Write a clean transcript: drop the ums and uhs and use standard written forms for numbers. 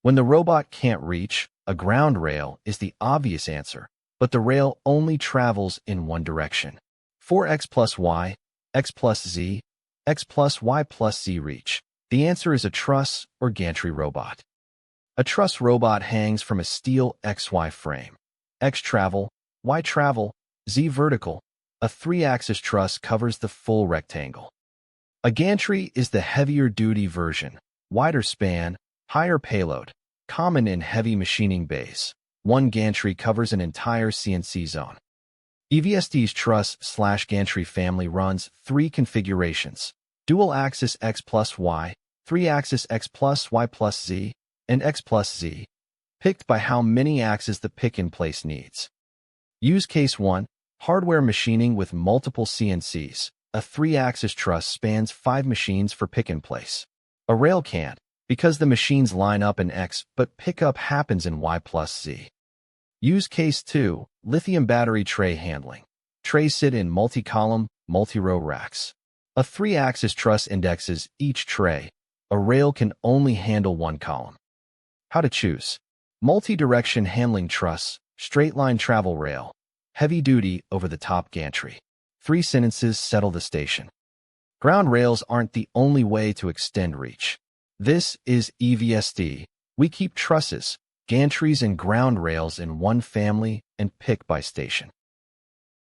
When the robot can't reach, a ground rail is the obvious answer, but the rail only travels in one direction. For X plus Y, X plus Z, X plus Y plus Z reach, the answer is a truss or gantry robot. A truss robot hangs from a steel XY frame. X travel, Y travel, Z vertical. A 3-axis truss covers the full rectangle. A gantry is the heavier-duty version, wider span, higher payload, common in heavy machining bays. One gantry covers an entire CNC zone. EVST's truss/gantry family runs 3 configurations: dual-axis X plus Y, 3-axis X plus Y plus Z, and X plus Z, picked by how many axes the pick-in-place needs. Use case 1, hardware machining with multiple CNCs. A 3-axis truss spans 5 machines for pick-in-place. A rail can't, because the machines line up in X, but pickup happens in Y plus Z. Use case 2, lithium battery tray handling. Trays sit in multi-column, multi-row racks. A 3-axis truss indexes each tray. A rail can only handle one column. How to choose: multi-direction handling truss, straight-line travel rail, heavy-duty over-the-top gantry. 3 sentences settle the station. Ground rails aren't the only way to extend reach. This is EVST. We keep trusses, gantries, and ground rails in one family and pick by station.